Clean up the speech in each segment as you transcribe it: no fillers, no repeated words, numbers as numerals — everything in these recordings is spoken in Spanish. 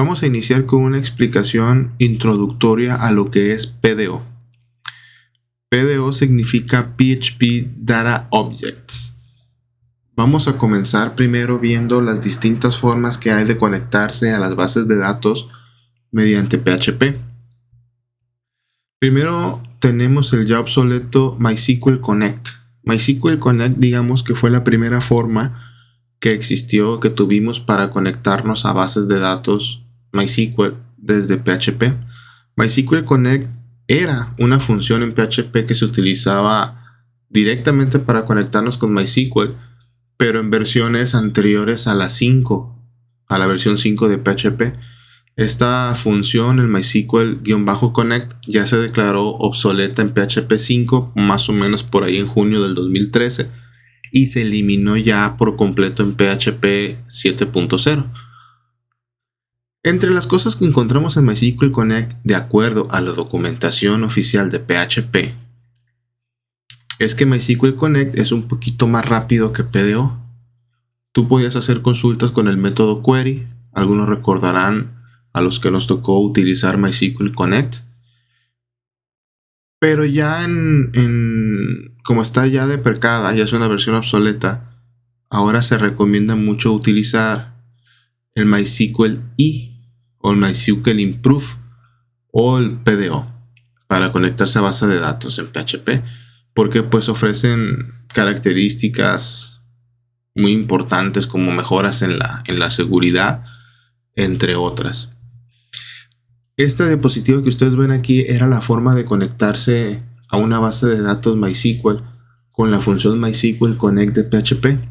Vamos a iniciar con una explicación introductoria a lo que es PDO. PDO significa PHP Data Objects. Vamos a comenzar primero viendo las distintas formas que hay de conectarse a las bases de datos mediante PHP. Primero tenemos el ya obsoleto MySQL Connect. MySQL Connect, digamos que fue la primera forma que existió, que tuvimos para conectarnos a bases de datos MySQL desde PHP. MySQL Connect era una función en PHP que se utilizaba directamente para conectarnos con MySQL, pero en versiones anteriores a la versión 5 de PHP. Esta función, el MySQL-Connect, ya se declaró obsoleta en PHP 5, más o menos por ahí en junio del 2013, y se eliminó ya por completo en PHP 7.0. Entre las cosas que encontramos en MySQL Connect, de acuerdo a la documentación oficial de PHP, es que MySQL Connect es un poquito más rápido que PDO. Tú podías hacer consultas con el método query. Algunos recordarán a los que nos tocó utilizar MySQL Connect. Pero ya como está ya deprecada, ya es una versión obsoleta, ahora se recomienda mucho utilizar el MySQL E o el MySQL Improve o el PDO para conectarse a base de datos en PHP, porque pues ofrecen características muy importantes como mejoras en la seguridad, entre otras. Esta diapositiva que ustedes ven aquí era la forma de conectarse a una base de datos MySQL con la función MySQL Connect de PHP.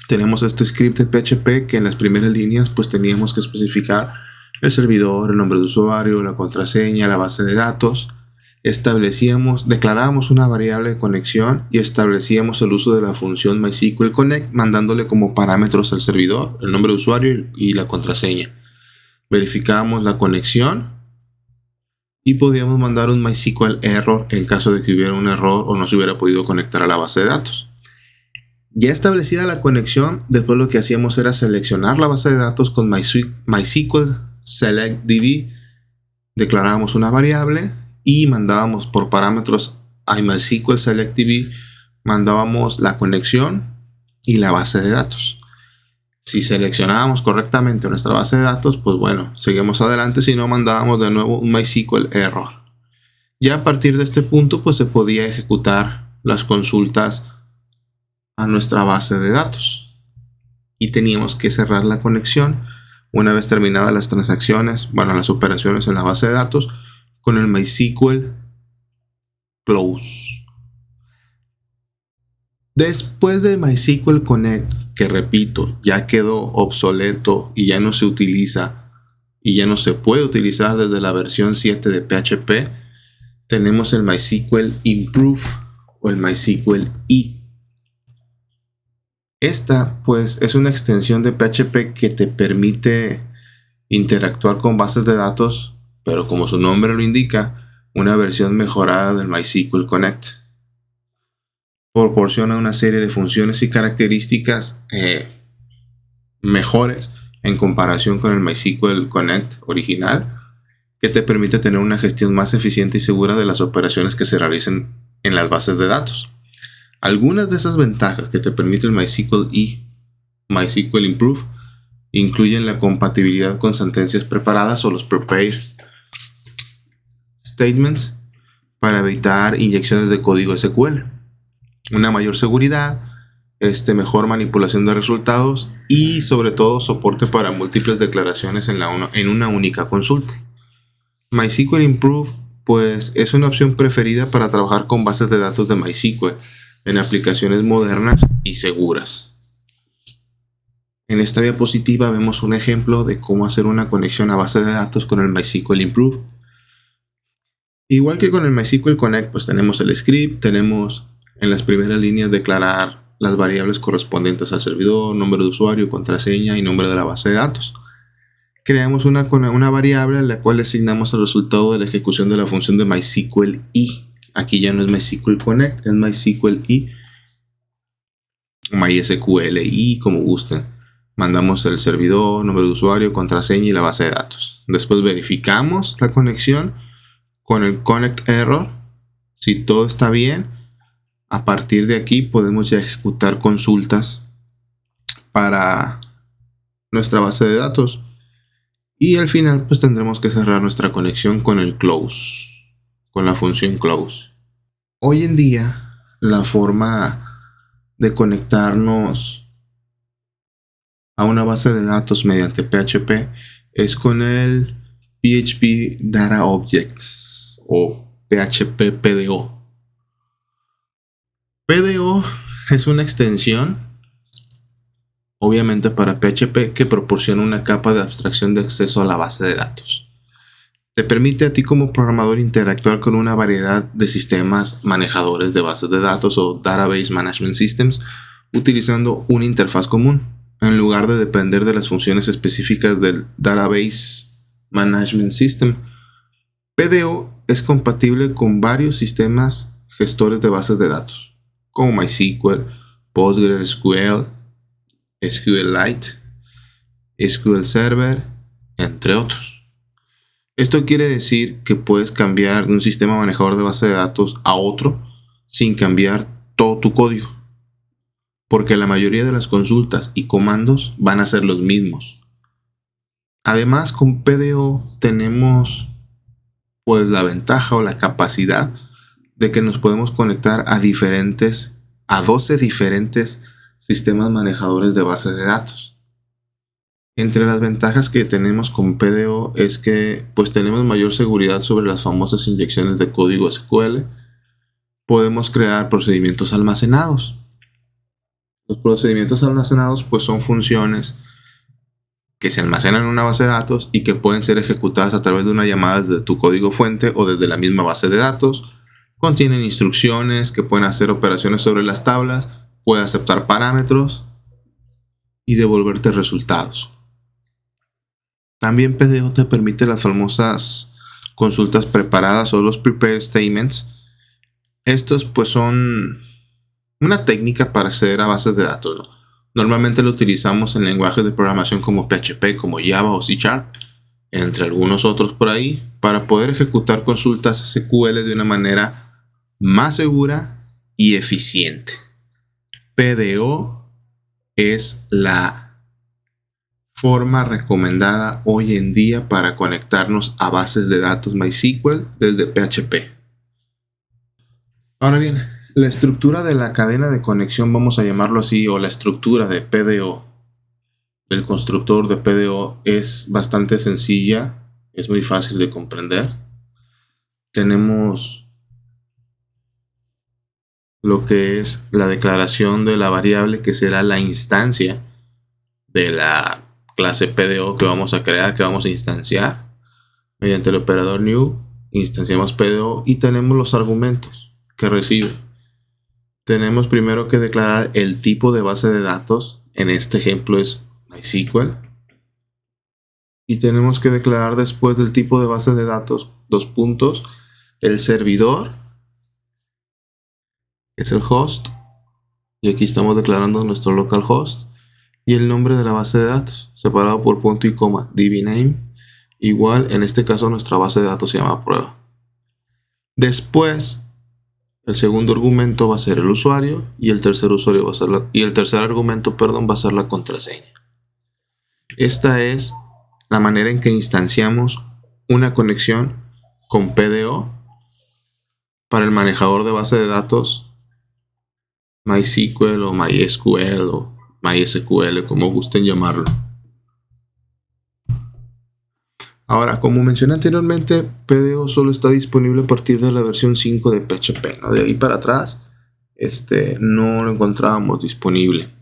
Tenemos este script de PHP que en las primeras líneas pues teníamos que especificar el servidor, el nombre de usuario, la contraseña, la base de datos. Declarábamos una variable de conexión y establecíamos el uso de la función MySQL Connect, mandándole como parámetros al servidor el nombre de usuario y la contraseña. Verificábamos la conexión y podíamos mandar un MySQL error en caso de que hubiera un error o no se hubiera podido conectar a la base de datos. Ya establecida la conexión, después lo que hacíamos era seleccionar la base de datos con MySQL SelectDB, declarábamos una variable y mandábamos por parámetros a MySQL SelectDB, mandábamos la conexión y la base de datos. Si seleccionábamos correctamente nuestra base de datos, pues bueno, seguimos adelante. Si no, mandábamos de nuevo un MySQL error. Ya a partir de este punto, pues se podía ejecutar las consultas a nuestra base de datos. Y teníamos que cerrar la conexión una vez terminadas las transacciones, las operaciones en la base de datos, con el MySQL Close. Después de MySQL Connect, que repito, ya quedó obsoleto y ya no se utiliza y ya no se puede utilizar desde la versión 7 de PHP, tenemos el MySQL Improve o el MySQL E. Esta pues es una extensión de PHP que te permite interactuar con bases de datos, pero como su nombre lo indica, una versión mejorada del MySQL Connect. Proporciona una serie de funciones y características mejores en comparación con el MySQL Connect original, que te permite tener una gestión más eficiente y segura de las operaciones que se realicen en las bases de datos. Algunas de esas ventajas que te permite el MySQL E, MySQL Improve, incluyen la compatibilidad con sentencias preparadas o los prepared statements para evitar inyecciones de código SQL, una mayor seguridad, mejor manipulación de resultados y sobre todo soporte para múltiples declaraciones en una única consulta. MySQL Improve pues es una opción preferida para trabajar con bases de datos de MySQL en aplicaciones modernas y seguras. En esta diapositiva vemos un ejemplo de cómo hacer una conexión a base de datos con el MySQL Improve. Igual que con el MySQL Connect, pues tenemos el script, tenemos en las primeras líneas declarar las variables correspondientes al servidor, nombre de usuario, contraseña y nombre de la base de datos. Creamos una variable a la cual le asignamos el resultado de la ejecución de la función de MySQL E. Aquí ya no es MySQL Connect, es MySQL E, MySQL E, como gusten. mandamos el servidor, número de usuario, contraseña y la base de datos. Después verificamos la conexión con el connect error. Si todo está bien, a partir de aquí podemos ya ejecutar consultas para nuestra base de datos. Y al final pues tendremos que cerrar nuestra conexión con el close, con la función close. Hoy en día la forma de conectarnos a una base de datos mediante PHP es con el PHP Data Objects o PHP PDO. PDO es una extensión, obviamente para PHP, que proporciona una capa de abstracción de acceso a la base de datos. Te permite a ti como programador interactuar con una variedad de sistemas manejadores de bases de datos o Database Management Systems utilizando una interfaz común, en lugar de depender de las funciones específicas del Database Management System. PDO es compatible con varios sistemas gestores de bases de datos, como MySQL, PostgreSQL, SQLite, SQL Server, entre otros. Esto quiere decir que puedes cambiar de un sistema manejador de base de datos a otro sin cambiar todo tu código, porque la mayoría de las consultas y comandos van a ser los mismos. Además, con PDO tenemos pues la ventaja o la capacidad de que nos podemos conectar a 12 diferentes sistemas manejadores de bases de datos. Entre las ventajas que tenemos con PDO es que pues tenemos mayor seguridad sobre las famosas inyecciones de código SQL. Podemos crear procedimientos almacenados. Los procedimientos almacenados pues son funciones que se almacenan en una base de datos y que pueden ser ejecutadas a través de una llamada desde tu código fuente o desde la misma base de datos. Contienen instrucciones que pueden hacer operaciones sobre las tablas, puede aceptar parámetros y devolverte resultados. También PDO te permite las famosas consultas preparadas o los prepared statements. Estos pues son una técnica para acceder a bases de datos, ¿no? Normalmente lo utilizamos en lenguajes de programación como PHP, como Java o C#, entre algunos otros por ahí, para poder ejecutar consultas SQL de una manera más segura y eficiente. PDO es la forma recomendada hoy en día para conectarnos a bases de datos MySQL desde PHP. Ahora bien, la estructura de la cadena de conexión, vamos a llamarlo así, o la estructura de PDO, del constructor de PDO, es bastante sencilla, es muy fácil de comprender. Tenemos lo que es la declaración de la variable que será la instancia de la clase PDO que vamos a crear, que vamos a instanciar. Mediante el operador new, instanciamos PDO y tenemos los argumentos que recibe. Tenemos primero que declarar el tipo de base de datos, en este ejemplo es MySQL. Y tenemos que declarar después del tipo de base de datos, dos puntos, el servidor, que es el host, y aquí estamos declarando nuestro localhost, y el nombre de la base de datos, separado por punto y coma, dbname, igual, en este caso nuestra base de datos se llama prueba. Después, el segundo argumento va a ser el usuario, y el tercer argumento, va a ser la contraseña. Esta es la manera en que instanciamos una conexión con PDO para el manejador de base de datos MySQL o MySQL o MySQL, como gusten llamarlo. Ahora, como mencioné anteriormente, PDO solo está disponible a partir de la versión 5 de PHP, ¿no? De ahí para atrás, no lo encontrábamos disponible.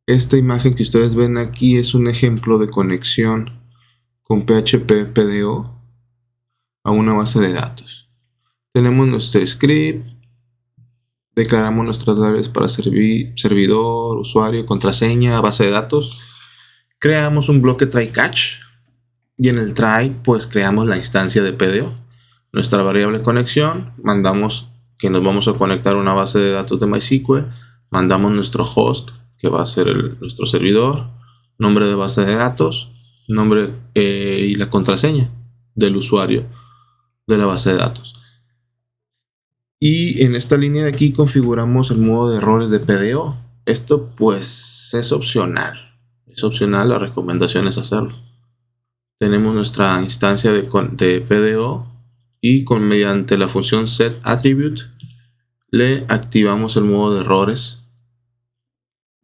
Esta imagen que ustedes ven aquí es un ejemplo de conexión con PHP PDO a una base de datos. Tenemos nuestro script, declaramos nuestras claves para servidor, usuario, contraseña, base de datos. Creamos un bloque try catch y en el try pues creamos la instancia de PDO. Nuestra variable conexión, mandamos que nos vamos a conectar a una base de datos de MySQL, mandamos nuestro host, que va a ser nuestro servidor, nombre de base de datos, nombre y la contraseña del usuario de la base de datos. Y en esta línea de aquí configuramos el modo de errores de PDO. Esto pues es opcional. Es opcional, la recomendación es hacerlo. Tenemos nuestra instancia de PDO y mediante la función setAttribute le activamos el modo de errores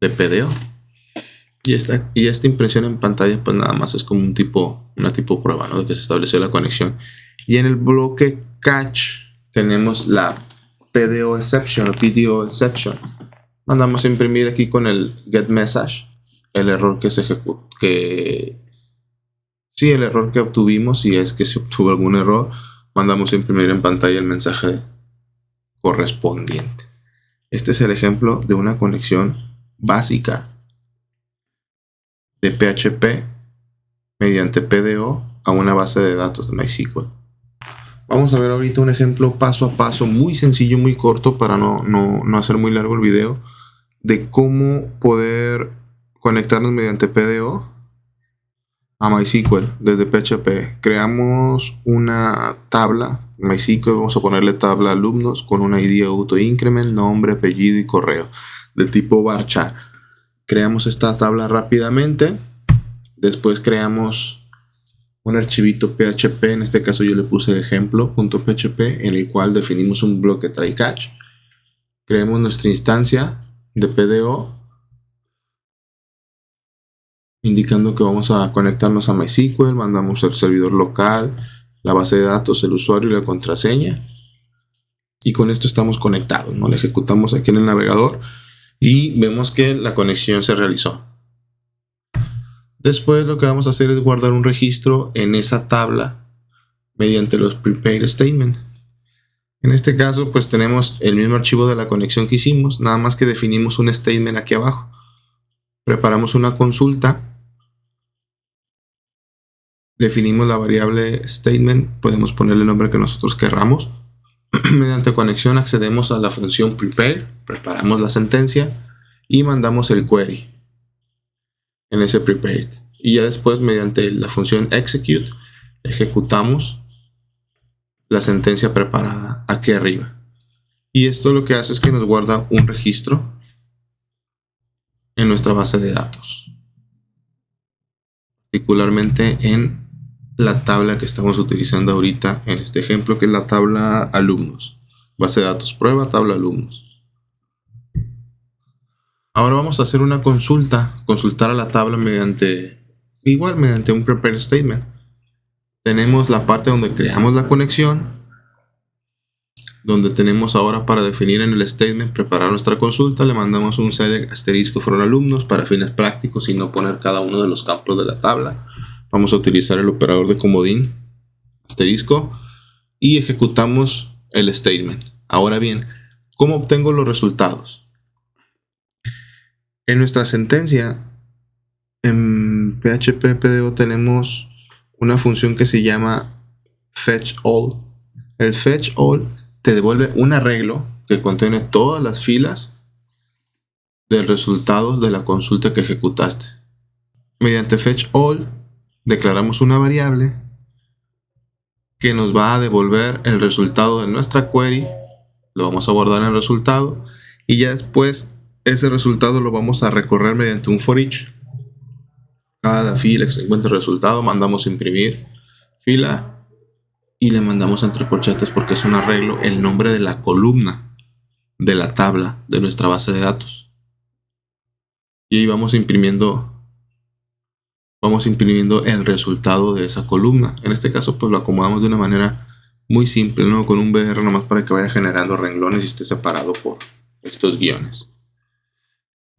de PDO. Y esta impresión en pantalla pues nada más es como una tipo prueba, ¿no? De que se estableció la conexión. Y en el bloque catch tenemos la PDO exception o PDO exception. Mandamos a imprimir aquí con el get message el error que se ejecuta, el error que obtuvimos. Si es que se obtuvo algún error, mandamos a imprimir en pantalla el mensaje correspondiente. Este es el ejemplo de una conexión básica de PHP mediante PDO a una base de datos de MySQL. Vamos a ver ahorita un ejemplo paso a paso, muy sencillo, muy corto, para no hacer muy largo el video, de cómo poder conectarnos mediante PDO a MySQL desde PHP. Creamos una tabla MySQL, vamos a ponerle tabla alumnos con una ID auto increment, nombre, apellido y correo de tipo varchar. Creamos esta tabla rápidamente. Después creamos un archivito PHP. En este caso yo le puse ejemplo.php, en el cual definimos un bloque try catch. Creamos nuestra instancia de PDO, indicando que vamos a conectarnos a MySQL. Mandamos el servidor local, la base de datos, el usuario y la contraseña. Y con esto estamos conectados, ¿no? Le ejecutamos aquí en el navegador y vemos que la conexión se realizó. Después lo que vamos a hacer es guardar un registro en esa tabla mediante los prepared statement. En este caso pues tenemos el mismo archivo de la conexión que hicimos, nada más que definimos un statement aquí abajo. Preparamos una consulta, definimos la variable statement, podemos ponerle el nombre que nosotros querramos. Mediante conexión accedemos a la función prepare, preparamos la sentencia y mandamos el query en ese prepared. Y ya después mediante la función execute ejecutamos la sentencia preparada aquí arriba. Y esto lo que hace es que nos guarda un registro en nuestra base de datos, particularmente en la tabla que estamos utilizando ahorita en este ejemplo, que es la tabla alumnos, base de datos prueba, tabla alumnos. Ahora vamos a hacer una consultar a la tabla mediante un prepare statement. Tenemos la parte donde creamos la conexión, donde tenemos ahora para definir en el statement preparar nuestra consulta. Le mandamos un select asterisco from alumnos para fines prácticos y no poner cada uno de los campos de la tabla. Vamos a utilizar el operador de comodín asterisco y ejecutamos el statement. Ahora bien, ¿cómo obtengo los resultados? En nuestra sentencia en PHP PDO tenemos una función que se llama fetchAll. El fetchAll te devuelve un arreglo que contiene todas las filas de resultados de la consulta que ejecutaste. Mediante fetchAll declaramos una variable que nos va a devolver el resultado de nuestra query. Lo vamos a guardar en el resultado y ya después ese resultado lo vamos a recorrer mediante un for each. Cada fila que se encuentre el resultado mandamos a imprimir fila y le mandamos entre corchetes, porque es un arreglo, el nombre de la columna de la tabla de nuestra base de datos. Y ahí vamos imprimiendo el resultado de esa columna. En este caso pues lo acomodamos de una manera muy simple, ¿no? Con un BR nomás para que vaya generando renglones y esté separado por estos guiones.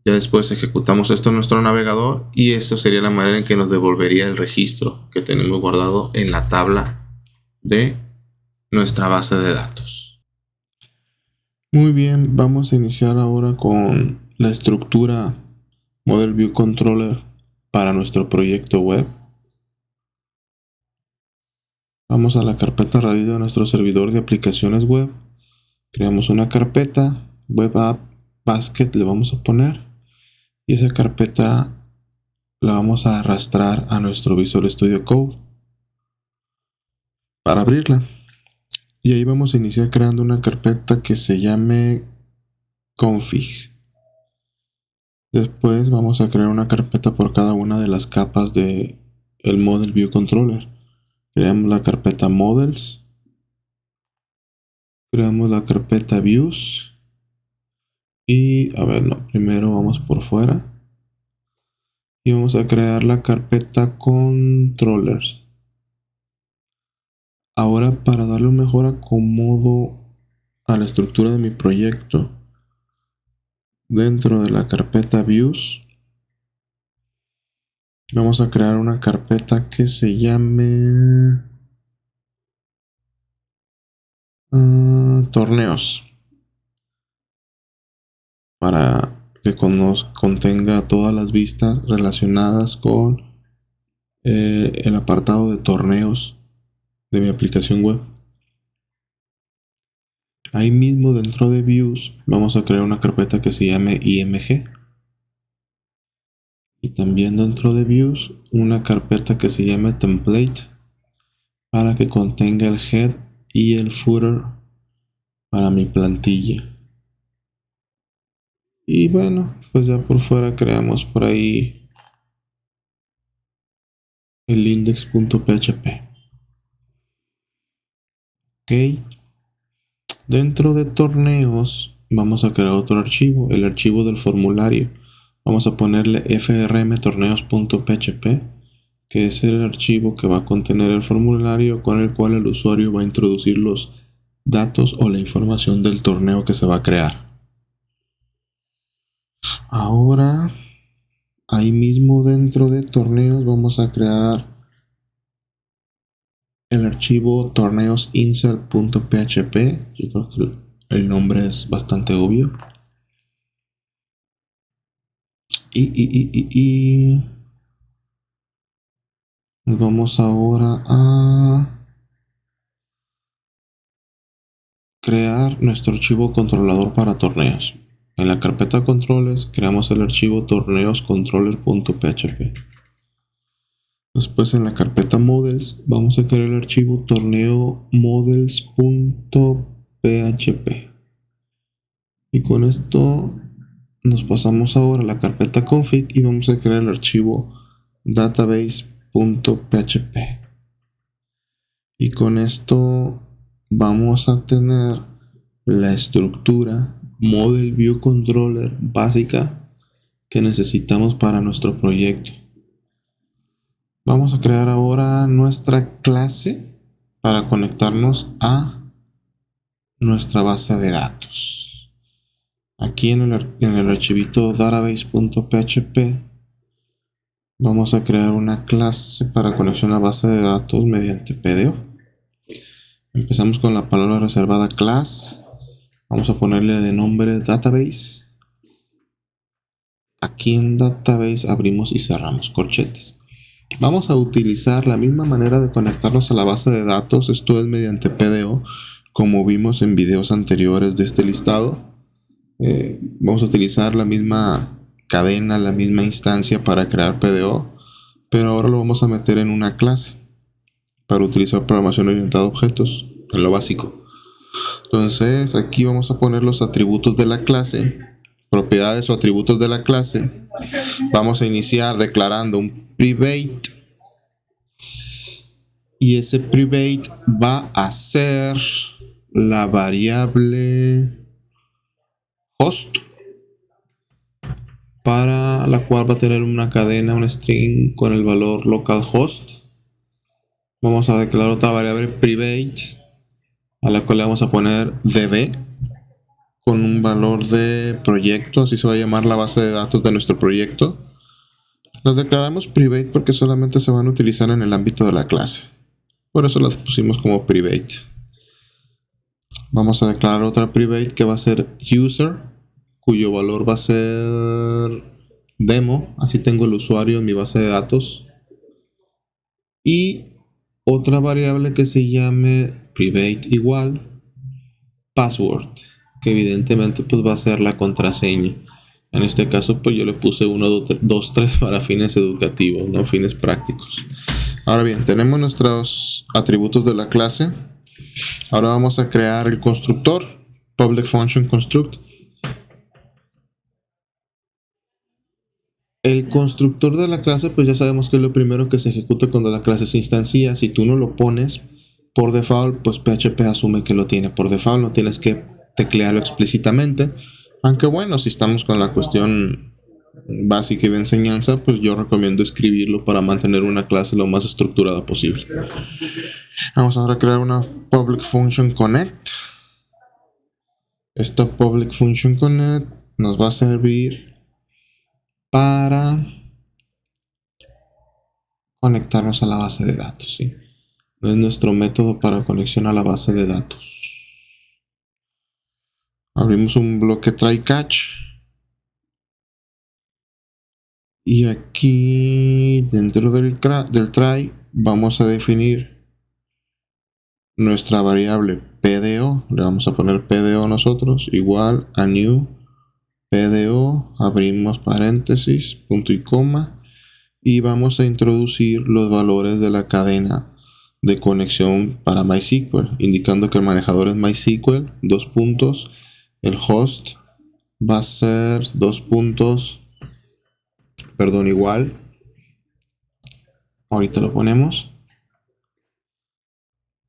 Ya después ejecutamos esto en nuestro navegador y esto sería la manera en que nos devolvería el registro que tenemos guardado en la tabla de nuestra base de datos. Muy bien, vamos a iniciar ahora con la estructura Model View Controller para nuestro proyecto web. Vamos a la carpeta raíz de nuestro servidor de aplicaciones web. Creamos una carpeta, Web App Basket le vamos a poner. y esa carpeta la vamos a arrastrar a nuestro Visual Studio Code para abrirla. Y ahí vamos a iniciar creando una carpeta que se llame config. Después vamos a crear una carpeta por cada una de las capas de el Model View Controller. Creamos la carpeta Models. Creamos la carpeta Views. Y a ver, no, primero vamos por fuera. Y vamos a crear la carpeta Controllers. Ahora, para darle un mejor acomodo a la estructura de mi proyecto, dentro de la carpeta Views, vamos a crear una carpeta que se llame Torneos, para que contenga todas las vistas relacionadas con el apartado de torneos de mi aplicación web. Ahí mismo dentro de Views vamos a crear una carpeta que se llame IMG. Y también dentro de Views una carpeta que se llame Template, para que contenga el head y el footer para mi plantilla. Y bueno, pues ya por fuera creamos por ahí el index.php. Ok. Dentro de torneos vamos a crear otro archivo, el archivo del formulario. Vamos a ponerle frmtorneos.php, que es el archivo que va a contener el formulario con el cual el usuario va a introducir los datos o la información del torneo que se va a crear. Ahora, ahí mismo dentro de torneos vamos a crear el archivo torneosinsert.php. Yo creo que el nombre es bastante obvio. Y vamos ahora a crear nuestro archivo controlador para torneos. En la carpeta controles creamos el archivo torneoscontroller.php. Después en la carpeta models vamos a crear el archivo torneo models.php. Y con esto nos pasamos ahora a la carpeta config y vamos a crear el archivo database.php. Y con esto vamos a tener la estructura Model View Controller básica que necesitamos para nuestro proyecto. Vamos a crear ahora nuestra clase para conectarnos a nuestra base de datos. Aquí en el archivito database.php vamos a crear una clase para conexión a base de datos mediante PDO. Empezamos con la palabra reservada class. Vamos a ponerle de nombre database. Aquí en database abrimos y cerramos corchetes. Vamos a utilizar la misma manera de conectarnos a la base de datos, esto es mediante PDO, como vimos en videos anteriores de este listado. Vamos a utilizar la misma cadena, la misma instancia para crear PDO, pero ahora lo vamos a meter en una clase para utilizar programación orientada a objetos, en lo básico. Entonces aquí vamos a poner los atributos de la clase, propiedades o atributos de la clase. Vamos a iniciar declarando un private y ese private va a ser la variable host, para la cual va a tener una cadena, un string con el valor localhost. Vamos a declarar otra variable private a la cual le vamos a poner db con un valor de proyecto, así se va a llamar la base de datos de nuestro proyecto. Las declaramos private porque solamente se van a utilizar en el ámbito de la clase, por eso las pusimos como private. Vamos a declarar otra private que va a ser user, cuyo valor va a ser demo, así tengo el usuario en mi base de datos. Y otra variable que se llame private igual password, que evidentemente pues va a ser la contraseña. En este caso, pues yo le puse 1, 2, 3 para fines educativos, no fines prácticos. Ahora bien, tenemos nuestros atributos de la clase. Ahora vamos a crear el constructor, public function construct. El constructor de la clase, pues ya sabemos que es lo primero que se ejecuta cuando la clase se instancia. Si tú no lo pones por default, pues PHP asume que lo tiene por default, no tienes que teclearlo explícitamente. Aunque bueno, si estamos con la cuestión básica y de enseñanza, pues yo recomiendo escribirlo para mantener una clase lo más estructurada posible. Vamos ahora a crear una public function connect. Esta public function connect nos va a servir para conectarnos a la base de datos, ¿sí? Es nuestro método para conexión a la base de datos. Abrimos un bloque try catch. Y aquí dentro del try vamos a definir nuestra variable PDO. Le vamos a poner PDO nosotros igual a new PDO. Abrimos paréntesis, punto y coma. Y vamos a introducir los valores de la cadena de conexión para MySQL, indicando que el manejador es MySQL, 2 puntos, el host va a ser 2 puntos, perdón, igual, ahorita lo ponemos,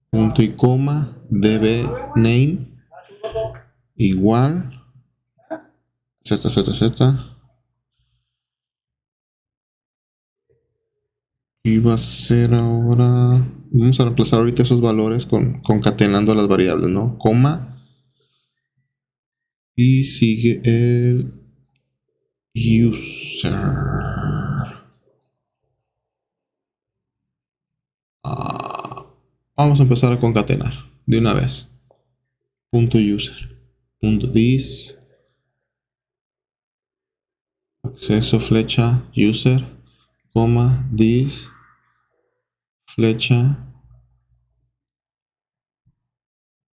punto y coma, db name, igual, ZZZ, y va a ser ahora, vamos a reemplazar ahorita esos valores concatenando las variables, ¿no? Coma, y sigue el user. Vamos a empezar a concatenar de una vez. Punto user. Punto this. Acceso flecha user. Coma this. Flecha.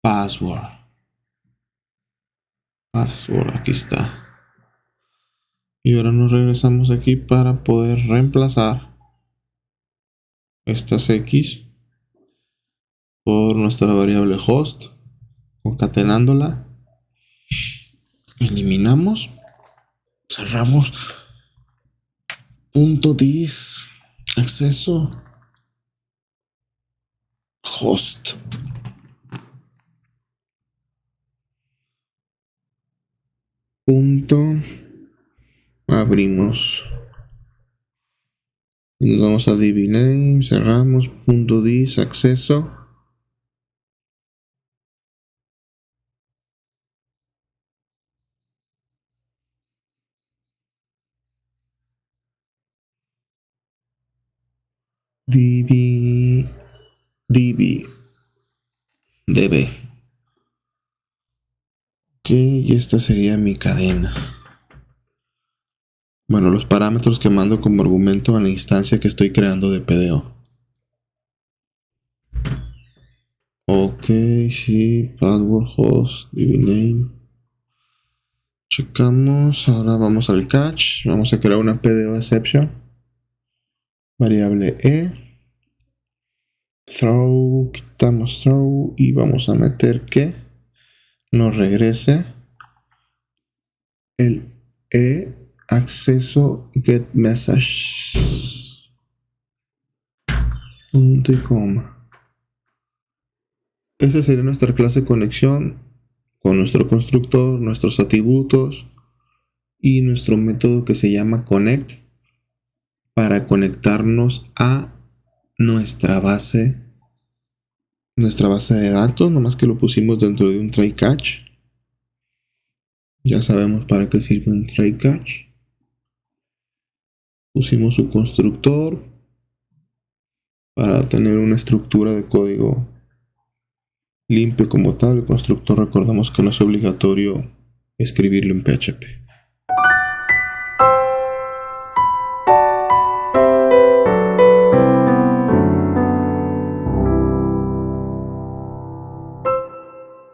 Password. Password. Aquí está. Y ahora nos regresamos aquí para poder reemplazar estas X por nuestra variable host, concatenándola, eliminamos, cerramos, punto dis, acceso, host, punto, abrimos, y nos vamos a dbname, cerramos, punto dis, acceso, db, db. Ok, y esta sería mi cadena. Bueno, los parámetros que mando como argumento a la instancia que estoy creando de PDO. Ok, sí, password, host, dbname. Checamos, ahora vamos al catch. Vamos a crear una PDO exception. Variable e. Throw, quitamos throw y vamos a meter que nos regrese el acceso get message, punto y coma. Esa sería nuestra clase conexión con nuestro constructor, nuestros atributos y nuestro método que se llama connect para conectarnos a nuestra base de datos, nomás que lo pusimos dentro de un try catch. Ya sabemos para qué sirve un try catch. Pusimos su constructor para tener una estructura de código limpio como tal. El constructor, recordamos que no es obligatorio escribirlo en PHP.